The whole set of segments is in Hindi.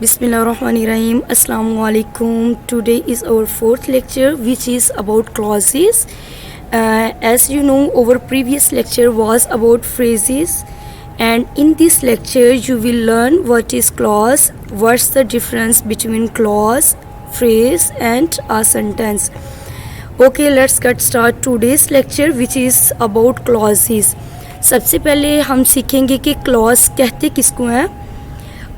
Bismillahirrahmanirrahim. Assalamu alaikum. Today is our fourth lecture, which is about clauses. As you know, our previous lecture was about phrases, and in this lecture you will learn what is clause, what's the difference between clause, phrase and a sentence. Okay, let's get start today's lecture, which is about clauses. सबसे पहले हम सीखेंगे कि क्लॉज कहते किसको हैं,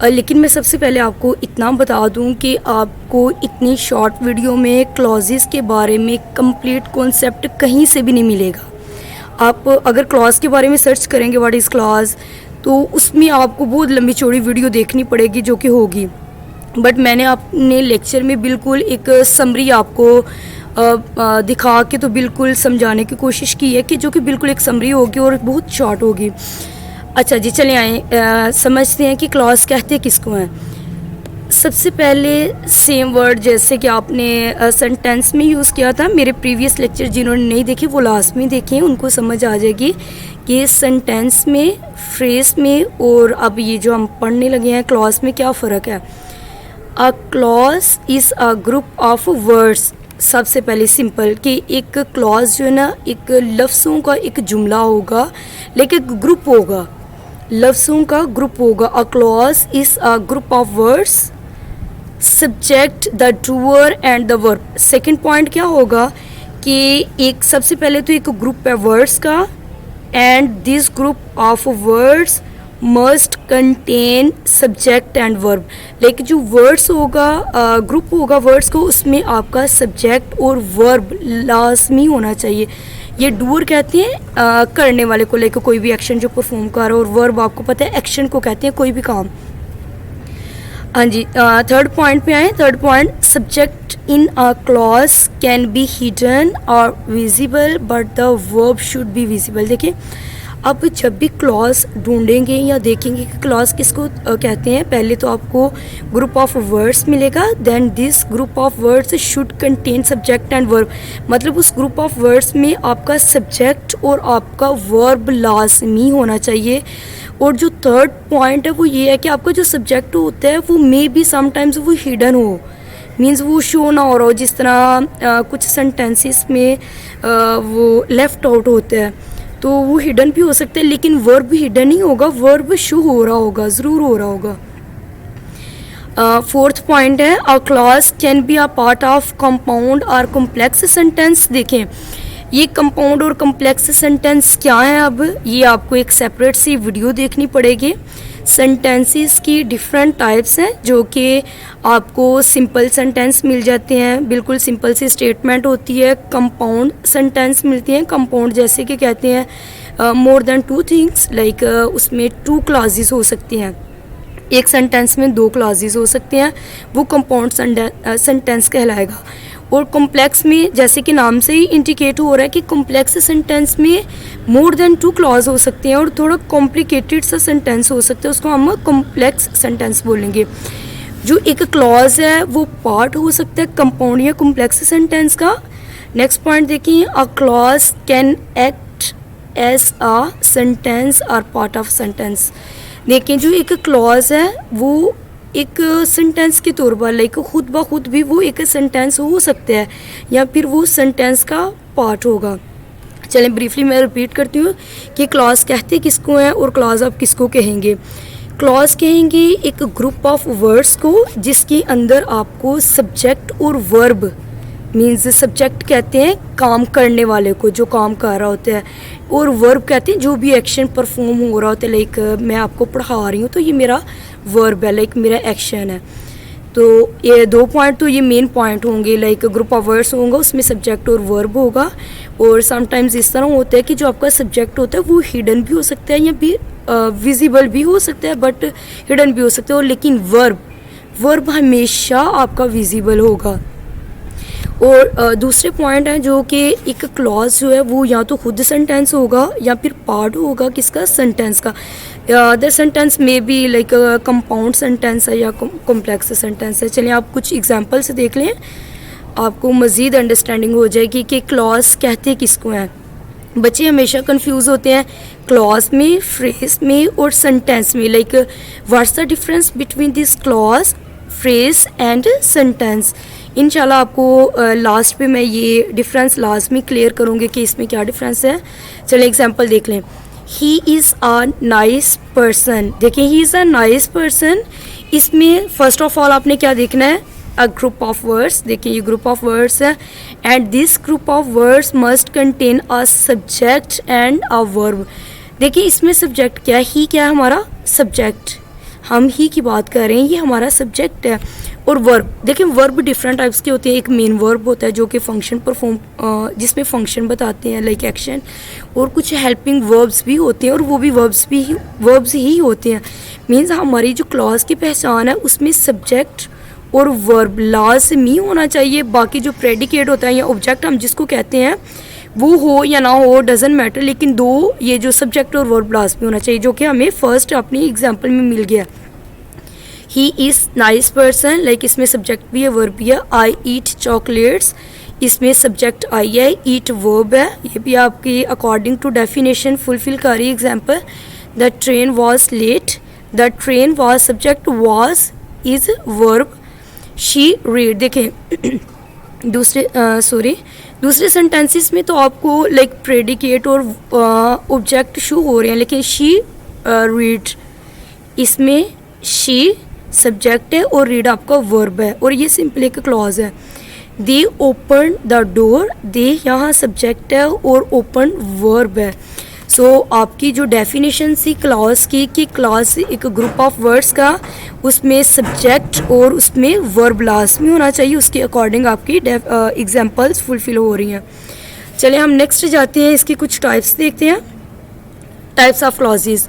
लेकिन मैं सबसे पहले आपको इतना बता दूं कि आपको इतनी शॉर्ट वीडियो में क्लॉजेस के बारे में कंप्लीट कॉन्सेप्ट कहीं से भी नहीं मिलेगा। आप अगर क्लॉज के बारे में सर्च करेंगे व्हाट इज़ क्लॉज, तो उसमें आपको बहुत लंबी चौड़ी वीडियो देखनी पड़ेगी जो कि होगी, बट मैंने अपने लेक्चर में बिल्कुल एक समरी आपको दिखा के तो बिल्कुल समझाने की कोशिश की है कि जो कि बिल्कुल एक समरी होगी और बहुत शॉर्ट होगी। अच्छा जी, चले आए समझते हैं कि क्लॉज कहते किसको हैं। सबसे पहले सेम वर्ड जैसे कि आपने सेंटेंस में यूज़ किया था, मेरे प्रीवियस लेक्चर जिन्होंने नहीं देखे वो लास्ट में देखें, उनको समझ आ जाएगी कि सेंटेंस में, फ्रेज में और अब ये जो हम पढ़ने लगे हैं क्लॉज में क्या फ़र्क है। A clause is a group of words. सबसे पहले सिंपल कि एक क्लॉज जो है ना, एक लफ्ज़ों का एक जुमला होगा, लेकिन एक ग्रुप होगा, लफ्ज़ों का ग्रुप होगा। A clause is a group of words, subject the doer and the verb. Second point क्या होगा कि एक सबसे पहले तो एक ग्रुप है वर्ड्स का, and this group of words must contain subject and verb. लेकिन जो वर्ड्स होगा, ग्रुप होगा वर्ड्स को, उसमें आपका सब्जेक्ट और वर्ब लाजमी होना चाहिए। ये डूअर कहते हैं करने वाले को, लेकर कोई भी एक्शन जो परफॉर्म कर रहा है, और वर्ब आपको पता है एक्शन को कहते हैं कोई भी काम। हाँ जी, थर्ड पॉइंट पे आए। Third point, subject in a clause can be hidden or visible but the verb should be visible. देखिए, अब जब भी क्लॉज ढूंढेंगे या देखेंगे कि क्लॉज किसको कहते हैं, पहले तो आपको ग्रुप ऑफ वर्ड्स मिलेगा, then this group of words should contain subject and verb. मतलब उस ग्रुप ऑफ वर्ड्स में आपका सब्जेक्ट और आपका वर्ब लाजमी होना चाहिए। और जो थर्ड पॉइंट है वो ये है कि आपका जो सब्जेक्ट होता है वो मे बी समटाइम्स वो हिडन हो, मीन्स वो शो ना हो रहा हो, जिस तरह कुछ सेंटेंसेस में वो लेफ़्ट आउट होते हैं तो वो हिडन भी हो सकता है, लेकिन वर्ब भी हिडन नहीं होगा, वर्ब शो हो रहा होगा, ज़रूर हो रहा होगा। फोर्थ पॉइंट है, अ clause can be a part of compound और कॉम्प्लेक्स सेंटेंस। देखें, ये कंपाउंड और कॉम्प्लेक्स सेंटेंस क्या है, अब ये आपको एक सेपरेट सी वीडियो देखनी पड़ेगी। सेंटेंसेस की डिफरेंट टाइप्स हैं, जो कि आपको सिंपल सेंटेंस मिल जाते हैं, बिल्कुल सिंपल सी स्टेटमेंट होती है। कंपाउंड सेंटेंस मिलती हैं। कंपाउंड जैसे कि कहते हैं more than two things, like उसमें टू क्लॉजेस हो सकती हैं, एक सेंटेंस में दो क्लॉजेस हो सकते हैं, वो कंपाउंड सेंटेंस कहलाएगा। और कॉम्प्लेक्स में जैसे कि नाम से ही इंडिकेट हो रहा है कि कॉम्प्लेक्स सेंटेंस में मोर देन टू क्लॉज हो सकते हैं और थोड़ा कॉम्प्लिकेटेड सा सेंटेंस हो सकता है, उसको हम कॉम्प्लेक्स सेंटेंस बोलेंगे। जो एक क्लॉज है वो पार्ट हो सकता है कंपाउंड या कॉम्प्लेक्स सेंटेंस का। नेक्स्ट पॉइंट देखिए, a clause can act as a sentence और पार्ट ऑफ सेंटेंस। देखिए, जो एक क्लॉज है वो एक सेंटेंस के तौर पर, लाइक खुद ब खुद भी वो एक सेंटेंस हो सकता है या फिर वो सेंटेंस का पार्ट होगा। चलें ब्रीफली मैं रिपीट करती हूँ कि क्लॉज कहते किसको हैं और क्लॉज आप किसको कहेंगे। क्लॉज कहेंगे एक ग्रुप ऑफ वर्ड्स को जिसके अंदर आपको सब्जेक्ट और वर्ब, मीन्स सब्जेक्ट कहते हैं काम करने वाले को जो काम कर रहा होता है, और वर्ब कहते हैं जो भी एक्शन परफॉर्म हो रहा होता है। लाइक मैं आपको पढ़ा रही हूँ तो ये मेरा वर्ब है, लाइक मेरा एक्शन है। तो ये दो पॉइंट तो ये मेन पॉइंट होंगे, लाइक ग्रुप ऑफ वर्ड्स होगा उसमें सब्जेक्ट और वर्ब होगा। और समटाइम्स इस तरह होता है कि जो आपका सब्जेक्ट होता है वो हिडन भी हो सकता है या फिर विजिबल भी हो सकता है, बट हिडन भी हो सकता है। और लेकिन वर्ब हमेशा आपका विजिबल होगा। और दूसरे पॉइंट हैं जो कि एक क्लॉज जो है वो या तो खुद सेंटेंस होगा या फिर पार्ट होगा किसका, सेंटेंस का। अदर सेंटेंस में भी लाइक कंपाउंड सेंटेंस है या कॉम्प्लेक्स सेंटेंस है। चलिए आप कुछ एग्जांपल से देख लें, आपको मज़ीद अंडरस्टैंडिंग हो जाएगी कि क्लॉज कहते किसको हैं। बच्चे हमेशा कंफ्यूज होते हैं क्लॉज में, फ्रेज में और सेंटेंस में, like what's the difference between this clause phrase and sentence. इंशाल्लाह आपको लास्ट पे मैं ये डिफरेंस लास्ट में क्लियर करूँगी कि इसमें क्या डिफरेंस है। चलिए एग्जांपल देख लें। He is a nice person. देखिए he is a nice person, इसमें फर्स्ट ऑफ ऑल आपने क्या देखना है, अ ग्रुप ऑफ वर्ड्स। देखिए ये ग्रुप ऑफ वर्ड्स है and this group of words must contain a subject and a verb. देखिए इसमें सब्जेक्ट क्या है, ही क्या है हमारा सब्जेक्ट, हम ही की बात कर रहे हैं, ये हमारा सब्जेक्ट है। और वर्ब, देखिए वर्ब डिफरेंट टाइप्स के होते हैं। एक मेन वर्ब होता है जो कि फंक्शन परफॉर्म, जिसमें फंक्शन बताते हैं लाइक एक्शन, और कुछ हेल्पिंग वर्ब्स भी होते हैं और वो भी वर्ब्स ही होते हैं। मीन्स हमारी जो क्लॉज की पहचान है उसमें सब्जेक्ट और वर्ब लाजमी होना चाहिए। बाकी जो प्रेडिकेट होता है या ऑब्जेक्ट हम जिसको कहते हैं वो हो या ना हो डजेंट मैटर, लेकिन दो ये जो सब्जेक्ट और वर्ब लाजमी होना चाहिए, जो कि हमें फर्स्ट अपनी एग्जांपल में मिल गया। He is nice person, like इसमें सब्जेक्ट भी है वर्ब भी है। आई ईट चॉकलेट्स, इसमें सब्जेक्ट आई है, ईट वर्ब है, ये भी आपकी अकॉर्डिंग टू डेफिनेशन फुलफिल कर रही है। Example, the train was late, the train was subject, was is verb, she read. देखें दूसरे सेंटेंसेस में तो आपको लाइक प्रेडिकेट और ऑब्जेक्ट शो हो रहे हैं, लेकिन शी रीड, इसमें शी सब्जेक्ट है और रीड आपका वर्ब है, और ये सिंपल एक क्लॉज है। दे ओपन द डोर, दे यहाँ सब्जेक्ट है और ओपन वर्ब है। सो आपकी जो डेफिनेशन थी क्लॉज की कि क्लॉज एक ग्रुप ऑफ वर्ड्स का, उसमें सब्जेक्ट और उसमें वर्ब लास्ट में होना चाहिए, उसके अकॉर्डिंग आपकी एग्जांपल्स फुलफिल हो रही हैं। चलिए हम नेक्स्ट जाते हैं, इसकी कुछ टाइप्स देखते हैं। Types of clauses,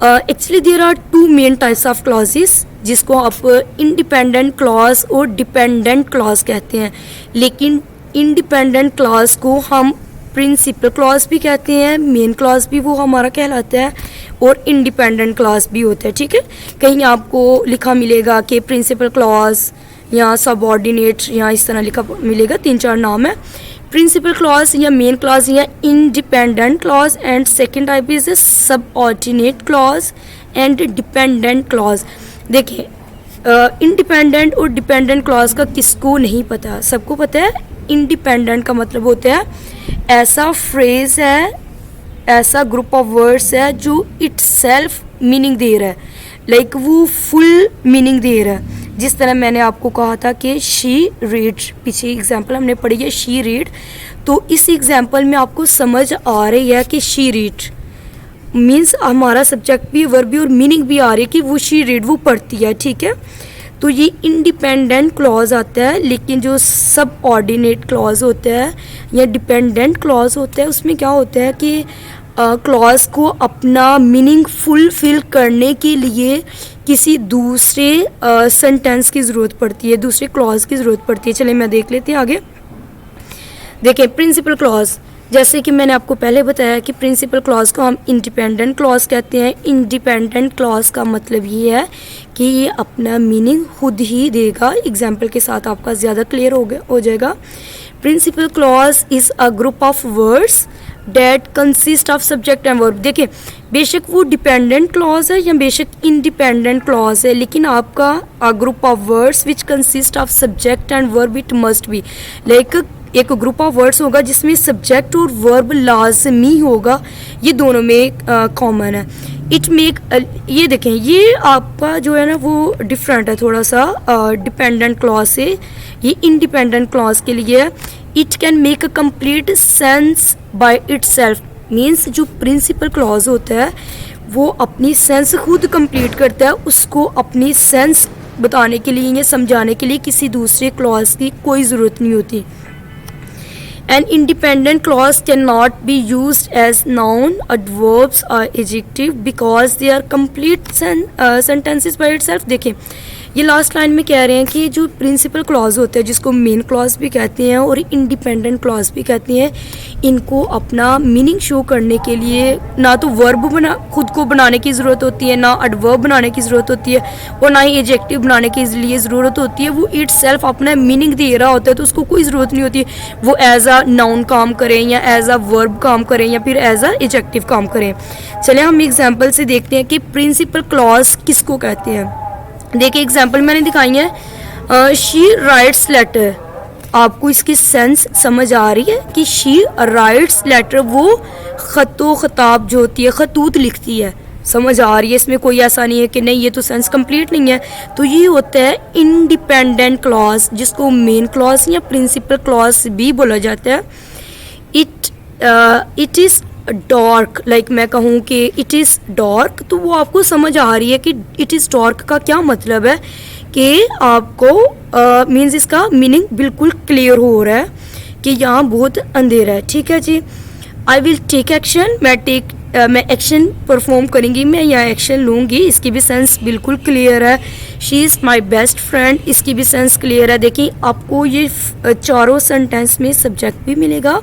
actually there are two main types of clauses, जिसको आप इंडिपेंडेंट क्लॉज और डिपेंडेंट क्लॉज कहते हैं। लेकिन इंडिपेंडेंट क्लॉज को हम प्रिंसिपल क्लॉज भी कहते हैं, मेन क्लॉज भी वो हमारा कहलाता है, और इंडिपेंडेंट क्लॉज भी होता है। ठीक है, कहीं आपको लिखा मिलेगा कि प्रिंसिपल क्लॉज या सबऑर्डिनेट या इस तरह लिखा मिलेगा, 3-4 नाम है। प्रिंसिपल क्लॉज या मेन क्लॉज या independent clause, and second type is subordinate clause and dependent clause. देखिए इंडिपेंडेंट और डिपेंडेंट क्लॉज का किसको नहीं पता, सबको पता है। इंडिपेंडेंट का मतलब होता है ऐसा फ्रेज है, ऐसा ग्रुप ऑफ वर्ड्स है जो इटसेल्फ मीनिंग दे रहा है, लाइक वो फुल मीनिंग दे रहा है। जिस तरह मैंने आपको कहा था कि शी रीड, पीछे एग्जांपल हमने पढ़ी है शी रीड, तो इस एग्जांपल में आपको समझ आ रही है कि शी रीड मीन्स हमारा सब्जेक्ट भी वर्ब भी और मीनिंग भी आ रही है कि वो शी रीड वो पढ़ती है। ठीक है, तो ये इंडिपेंडेंट क्लॉज आता है। लेकिन जो सब ऑर्डिनेट क्लॉज होता है या डिपेंडेंट क्लॉज होता है, उसमें क्या होता है कि क्लॉज को अपना मीनिंग फुलफिल करने के लिए किसी दूसरे सेंटेंस की ज़रूरत पड़ती है, दूसरे क्लॉज की ज़रूरत पड़ती है। चलिए मैं देख लेते हैं आगे। देखें प्रिंसिपल क्लॉज, जैसे कि मैंने आपको पहले बताया कि प्रिंसिपल क्लॉज को हम इंडिपेंडेंट क्लॉज कहते हैं। इंडिपेंडेंट क्लॉज का मतलब ये है कि ये अपना मीनिंग खुद ही देगा। एग्जाम्पल के साथ आपका ज़्यादा क्लियर हो जाएगा। Principal clause is a group of words that consist of subject and verb. देखिए बेशक वो डिपेंडेंट क्लॉज है या बेशक इंडिपेंडेंट क्लॉज है, लेकिन आपका group of words which consist of subject and verb it must be, like एक ग्रुप ऑफ वर्ड्स होगा जिसमें सब्जेक्ट और वर्ब लाजमी होगा, ये दोनों में कॉमन है। इट मेक, ये देखें ये आपका जो है ना वो डिफरेंट है थोड़ा सा डिपेंडेंट क्लॉज से, ये इंडिपेंडेंट क्लॉज के लिए है। It can make a complete sense by itself, means जो प्रिंसिपल क्लॉज होता है वो अपनी सेंस खुद कंप्लीट करता है, उसको अपनी सेंस बताने के लिए या समझाने के लिए किसी दूसरे क्लॉज की कोई ज़रूरत नहीं होती। An independent clause cannot be used as noun, adverbs or adjective because they are complete sentences by itself। देखें ये लास्ट लाइन में कह रहे हैं कि जो प्रिंसिपल क्लॉज होते हैं जिसको मेन क्लॉज भी कहते हैं और इंडिपेंडेंट क्लॉज भी कहते हैं, इनको अपना मीनिंग शो करने के लिए ना तो वर्ब खुद को बनाने की ज़रूरत होती है, ना एडवर्ब बनाने की ज़रूरत होती है, और ना ही एडजेक्टिव बनाने के लिए ज़रूरत होती है। वो इटसेल्फ अपना मीनिंग दे रहा होता है, तो उसको कोई ज़रूरत नहीं होती वो एज अ नाउन काम करें या एज अ वर्ब काम करें या फिर एज अ एडजेक्टिव काम करें। चले हम एग्जाम्पल से देखते हैं कि प्रिंसिपल क्लॉज किसको कहते हैं। देखिए एग्जाम्पल मैंने दिखाई है, शी राइट्स लेटर। आपको इसकी सेंस समझ आ रही है कि शी राइट्स लेटर, वो ख़तो ख़ताब जो होती है, खतूत लिखती है, समझ आ रही है। इसमें कोई ऐसा नहीं है कि नहीं ये तो सेंस कंप्लीट नहीं है। तो ये होता है इंडिपेंडेंट क्लॉज, जिसको मेन क्लॉज या प्रिंसिपल क्लॉज भी बोला जाता है। इट इज़ डार्क, लाइक मैं कहूँ कि इट इज़ डार्क, तो वो आपको समझ आ रही है कि इट इज़ डार्क का क्या मतलब है, कि आपको मीन्स इसका मीनिंग बिल्कुल क्लियर हो रहा है कि यहाँ बहुत अंधेरा है। ठीक है जी। आई विल टेक एक्शन, मैं एक्शन परफॉर्म करेंगी, मैं यहाँ एक्शन लूँगी, इसकी भी सेंस बिल्कुल क्लियर है। She is my best friend, इसकी भी सेंस क्लियर है। देखिए आपको ये चारों सेंटेंस में सब्जेक्ट भी मिलेगा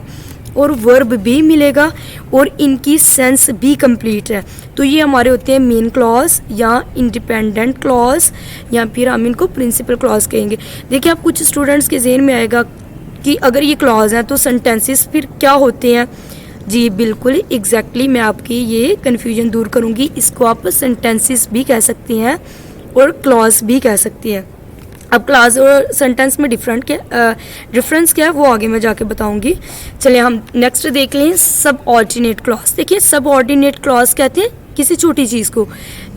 और वर्ब भी मिलेगा और इनकी सेंस भी कंप्लीट है। तो ये हमारे होते हैं मेन क्लॉज या इंडिपेंडेंट क्लॉज, या फिर हम इनको प्रिंसिपल क्लॉज कहेंगे। देखिए आप कुछ स्टूडेंट्स के ज़हन में आएगा कि अगर ये क्लॉज हैं तो सेंटेंसेस फिर क्या होते हैं। जी बिल्कुल एग्जैक्टली, मैं आपकी ये कन्फ्यूजन दूर करूँगी। इसको आप सेंटेंसेस भी कह सकती हैं और क्लॉज भी कह सकती हैं। अब क्लॉज और सेंटेंस में डिफरेंस क्या है वो आगे मैं जाके बताऊंगी। चलिए हम नेक्स्ट देख लें, सब ऑर्डिनेट क्लॉज। देखिए सब ऑर्डिनेट क्लॉज कहते हैं किसी छोटी चीज़ को,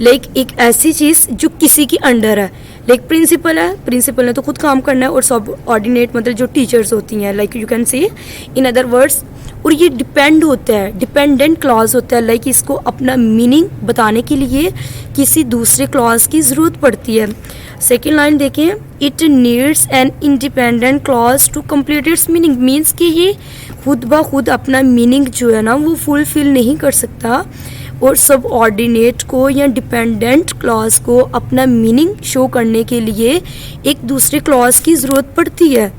लाइक एक ऐसी चीज़ जो किसी की अंडर है। लाइक प्रिंसिपल है, प्रिंसिपल ने तो खुद काम करना है, और सब ऑर्डिनेट मतलब जो टीचर्स होती हैं, like you can say in other words. और ये डिपेंड होता है, डिपेंडेंट क्लॉज होता है, लाइक इसको अपना मीनिंग बताने के लिए किसी दूसरे क्लॉज की ज़रूरत पड़ती है। सेकेंड लाइन देखें, it needs an independent clause to complete its meaning, means कि ये खुद ब खुद अपना मीनिंग जो है ना वो फुलफिल नहीं कर सकता, और सब ऑर्डिनेट को या डिपेंडेंट क्लॉज को अपना मीनिंग शो करने के लिए एक दूसरे क्लॉज की ज़रूरत पड़ती है।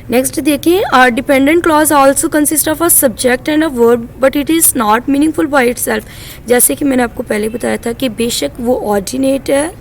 नेक्स्ट देखिए, are dependent clause also consist of a subject and a verb but it is not meaningful by itself. जैसे कि मैंने आपको पहले बताया था कि बेशक वो ऑर्डिनेट है,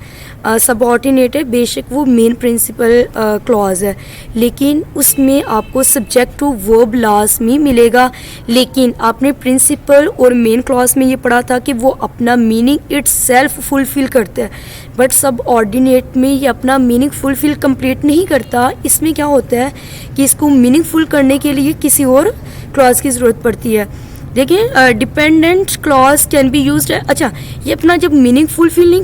सबऑर्डिनेट है, बेशक वो मेन प्रिंसिपल क्लॉज है, लेकिन उसमें आपको सब्जेक्ट टू वर्ब लाजमी मिलेगा। लेकिन आपने प्रिंसिपल और मेन क्लॉज में ये पढ़ा था कि वो अपना मीनिंग इटसेल्फ फुलफिल करता है, बट सब ऑर्डिनेट में ये अपना मीनिंग फुलफिल कंप्लीट नहीं करता। इसमें क्या होता है कि इसको मीनिंगफुल करने के लिए किसी और क्लॉज की ज़रूरत पड़ती है। देखिए dependent clause can be used, अच्छा ये अपना जब मीनिंग फुलफिल नहीं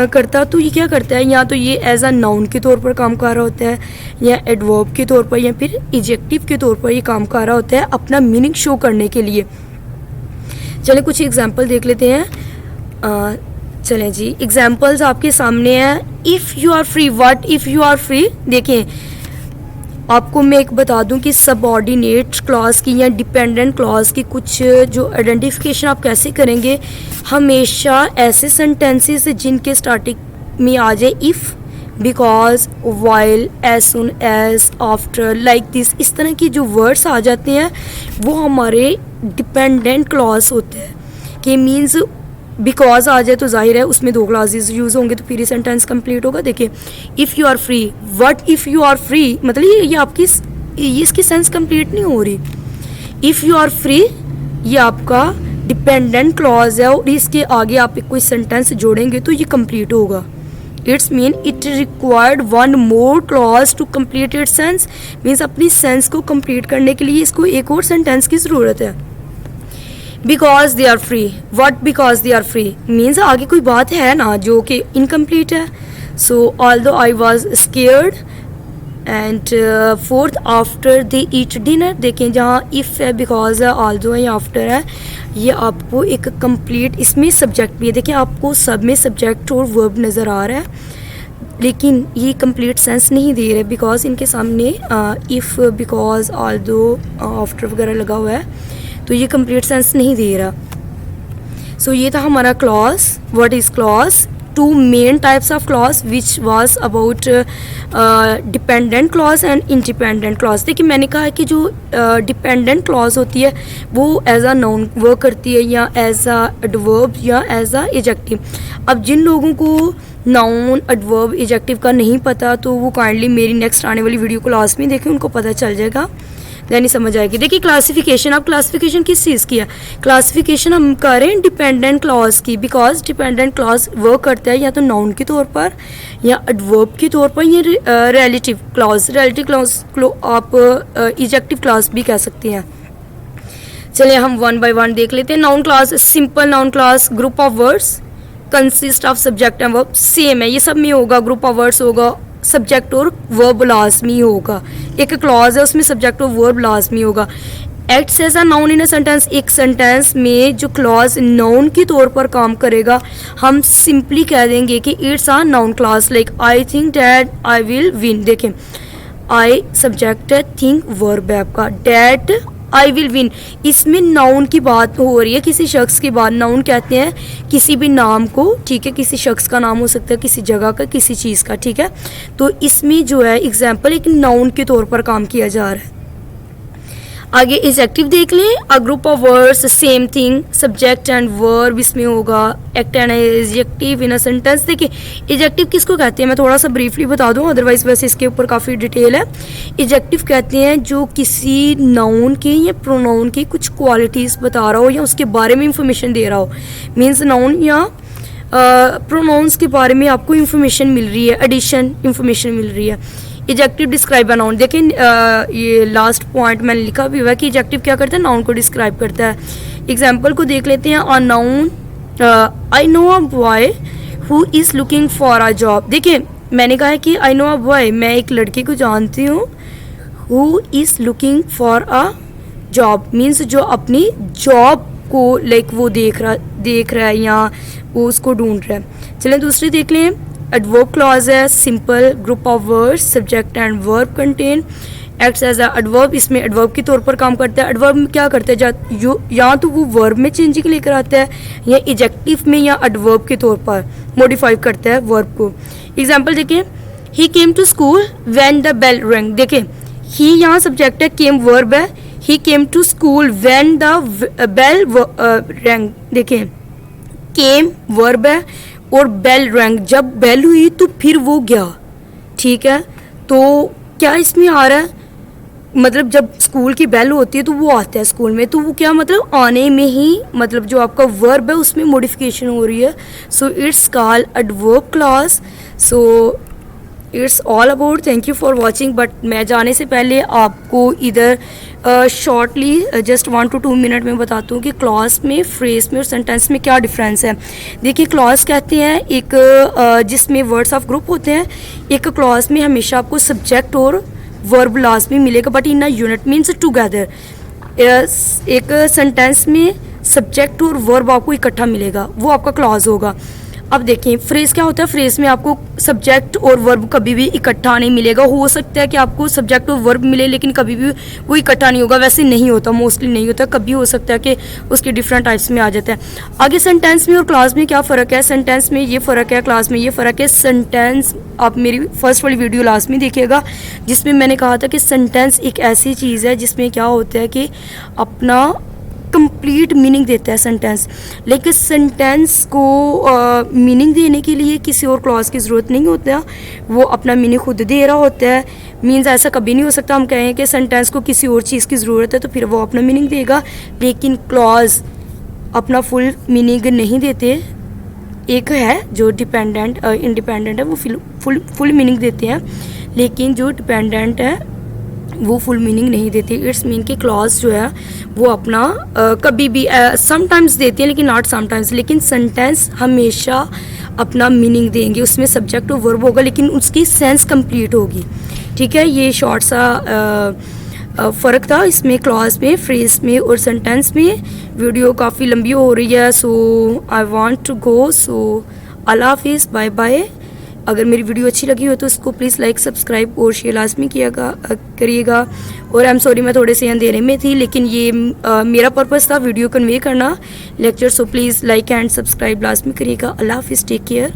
करता तो ये क्या करता है, या तो ये एज अ नाउन के तौर पर काम कर रहा होता है, या एडवर्ब के तौर पर, या फिर एडजेक्टिव के तौर पर ये काम कर रहा होता है अपना मीनिंग शो करने के लिए। चलें कुछ एग्जांपल देख लेते हैं। चलें जी, एग्जांपल्स आपके सामने हैं। If you are free, what if you are free. देखें आपको मैं एक बता दूं कि सबऑर्डिनेट क्लॉज की या डिपेंडेंट क्लॉज की कुछ जो आइडेंटिफिकेशन आप कैसे करेंगे। हमेशा ऐसे सेंटेंसेस जिनके स्टार्टिंग में आ जाए if, because, while, as soon as, after, like this, इस तरह की जो वर्ड्स आ जाते हैं वो हमारे डिपेंडेंट क्लॉज होते हैं। कि मीन्स बिकॉज आ जाए तो जाहिर है उसमें दो क्लॉजेज यूज़ होंगे तो फिर ही सेंटेंस कंप्लीट होगा। देखिए if you are free, what if you are free, मतलब ये आपकी इसकी सेंस कंप्लीट नहीं हो रही। इफ़ यू आर फ्री ये आपका डिपेंडेंट क्लॉज है और इसके आगे आप कोई सेंटेंस जोड़ेंगे तो ये कंप्लीट होगा। Its mean it required one more clause to complete its sense, means अपनी सेंस को कंप्लीट करने के लिए इसको एक और सेंटेंस की ज़रूरत है। Because they are free, what because they are free means आगे कोई बात है ना जो कि इनकम्प्लीट है। So although I was scared and forth after they eat dinner. देखें जहाँ इफ़ है, बिकॉज है, ऑल्दो है या आफ्टर है, ये आपको एक कंप्लीट, इसमें सब्जेक्ट भी है। देखिए आपको सब में सब्जेक्ट और वर्ब नज़र आ रहा है, लेकिन ये कंप्लीट सेंस नहीं दे रहे बिकॉज इनके सामने इफ़, बिकॉज, ऑल्दो, आफ्टर वगैरह लगा हुआ है, तो ये कंप्लीट सेंस नहीं दे रहा। सो ये था हमारा clause. What is clause? Two main types of clause which was about dependent clause and independent clause. देखिए मैंने कहा है कि जो डिपेंडेंट क्लॉज होती है वो एज अ नाउन वर्क करती है या एज अ एडवर्ब या एज अ एडजेक्टिव। अब जिन लोगों को नाउन, एडवर्ब, एडजेक्टिव का नहीं पता तो वो काइंडली मेरी नेक्स्ट आने वाली वीडियो क्लास में देखें, उनको पता चल जाएगा। यानी समझ आएगी। देखिए क्लासिफिकेशन, अब क्लासिफिकेशन किस चीज़ की है, क्लासिफिकेशन हम करें डिपेंडेंट क्लॉज की, बिकॉज डिपेंडेंट क्लॉज वर्क करता है या तो नाउन के तौर पर या एडवर्ब के तौर पर, या रिलेटिव क्लॉज, रिलेटिव क्लॉज आप एडजेक्टिव क्लॉज भी कह सकते हैं। चलिए हम वन बाय वन देख लेते हैं। Noun class, simple noun class, group of words consist of subject and verb, same है ये सब में होगा, ग्रुप ऑफ वर्ड्स होगा, सब्जेक्ट और वर्ब लाजमी होगा, एक क्लॉज है उसमें सब्जेक्ट और वर्ब लाजमी होगा। Acts as a noun in a sentence, एक सेंटेंस में जो क्लॉज नाउन के तौर पर काम करेगा हम सिंपली कह देंगे कि it's a noun clause, like I think that I will win. देखें आई सब्जेक्ट है, थिंक वर्ब है आपका, डैट आई विल विन, इसमें नाउन की बात हो रही है, किसी शख्स की बात, नाउन कहते हैं किसी भी नाम को, ठीक है, किसी शख्स का नाम हो सकता है, किसी जगह का, किसी चीज़ का, ठीक है। तो इसमें जो है एग्जाम्पल एक नाउन के तौर पर काम किया जा रहा है। आगे एडजेक्टिव देख लें, अ group of words, same thing, subject and verb इसमें होगा, act and adjective in a sentence. देखिए एडजेक्टिव किसको कहते हैं मैं थोड़ा सा ब्रीफली बता दूं, अदरवाइज वैसे इसके ऊपर काफ़ी डिटेल है। एडजेक्टिव कहते हैं जो किसी नाउन के या प्रोनाउन की कुछ क्वालिटीज़ बता रहा हो या उसके बारे में इंफॉर्मेशन दे रहा हो, मीन्स नाउन या प्रोनाउंस के बारे में आपको इंफॉर्मेशन मिल रही है, एडिशन इंफॉर्मेशन मिल रही है। एडजेक्टिव डिस्क्राइब अ नाउन, देखिए ये लास्ट पॉइंट मैंने लिखा भी हुआ है कि एडजेक्टिव क्या करता है, नाउन को डिस्क्राइब करता है। एग्जाम्पल को देख लेते हैं, a noun, I know a boy who is looking for a job. देखिए मैंने कहा है कि आई नो अ बॉय, मैं एक लड़के को जानती हूँ, who is looking for a job means जो अपनी जॉब को लाइक वो देख रहा है या वो उसको ढूंढ रहा है। चलें दूसरी देख लें, एडवर्ब क्लॉज है, simple, group of words, subject and verb contain, acts as a adverb, इसमें एडवर्ब के तौर पर काम करता है। एडवर्ब में क्या करता है, या तो वो वर्ब में चेंजिंग लेकर आता है या एडजेक्टिव में या एडवर्ब के तौर पर मॉडिफाई करता है वर्ब को। एग्जाम्पल देखें, he came to school when the bell rang. देखें ही यहाँ सब्जेक्ट है, केम वर्ब है, he came to school when the bell rang. देखें केम वर्ब है और बेल रंग, जब बेल हुई तो फिर वो गया, ठीक है। तो क्या इसमें आ रहा है, मतलब जब स्कूल की बेल होती है तो वो आता है स्कूल में, तो वो क्या मतलब आने में ही, मतलब जो आपका वर्ब है उसमें मॉडिफिकेशन हो रही है। So it's called adverb clause. So it's all about, thank you for watching. But मैं जाने से पहले आपको इधर शॉर्टली जस्ट 1 to 2 मिनट में बताती हूँ कि क्लॉज में, फ्रेज में और सेंटेंस में क्या डिफरेंस है। देखिए क्लॉज कहते हैं एक जिसमें वर्ड्स ऑफ ग्रुप होते हैं, एक क्लॉज में हमेशा आपको सब्जेक्ट और वर्ब लाजमी मिलेगा, but in a unit means together. एक सेंटेंस में सब्जेक्ट और वर्ब आपको इकट्ठा मिलेगा, वो आपका क्लॉज होगा। अब देखिए फ्रेज क्या होता है, फ्रेज में आपको सब्जेक्ट और वर्ब कभी भी इकट्ठा नहीं मिलेगा। हो सकता है कि आपको सब्जेक्ट और वर्ब मिले लेकिन कभी भी वो इकट्ठा नहीं होगा, वैसे नहीं होता, मोस्टली नहीं होता, कभी हो सकता है कि उसके डिफरेंट टाइप्स में आ जाता है। आगे सेंटेंस में और क्लास में क्या फ़र्क है, सेंटेंस में ये फ़र्क है, क्लास में ये फ़र्क है। सेंटेंस आप मेरी फर्स्ट वाली वीडियो लास्ट में देखिएगा जिसमें मैंने कहा था कि सेंटेंस एक ऐसी चीज़ है जिसमें क्या होता है कि अपना कंप्लीट मीनिंग देता है सेंटेंस, लेकिन सेंटेंस को मीनिंग देने के लिए किसी और क्लॉज की ज़रूरत नहीं होता, वो अपना मीनिंग खुद दे रहा होता है। मीन्स ऐसा कभी नहीं हो सकता हम कहें कि सेंटेंस को किसी और चीज़ की ज़रूरत है तो फिर वो अपना मीनिंग देगा, लेकिन क्लॉज अपना फुल मीनिंग नहीं देते। एक है जो डिपेंडेंट इंडिपेंडेंट है वो फुल मीनिंग देते हैं, लेकिन जो डिपेंडेंट है वो फुल मीनिंग नहीं देती। इट्स मीन कि क्लॉज जो है वो अपना कभी भी समटाइम्स देती है लेकिन नॉट समटाइम्स, लेकिन सेंटेंस हमेशा अपना मीनिंग देंगे, उसमें सब्जेक्ट और वर्ब होगा लेकिन उसकी सेंस कंप्लीट होगी, ठीक है। ये शॉर्ट सा फ़र्क था इसमें क्लॉज में, फ्रेज में और सेंटेंस में। वीडियो काफ़ी लंबी हो रही है, सो आई वांट टू गो, सो अल्लाह हाफिज़, बाय बाय। अगर मेरी वीडियो अच्छी लगी हो तो इसको प्लीज़ लाइक, सब्सक्राइब और शेयर लाजमी करिएगा। और आई एम सॉरी मैं थोड़े से अंधेरे में थी, लेकिन ये मेरा पर्पज़ था वीडियो कन्वे करना lecture, so please like and subscribe लाजमी करिएगा। अल्लाह हाफिज़, टेक केयर।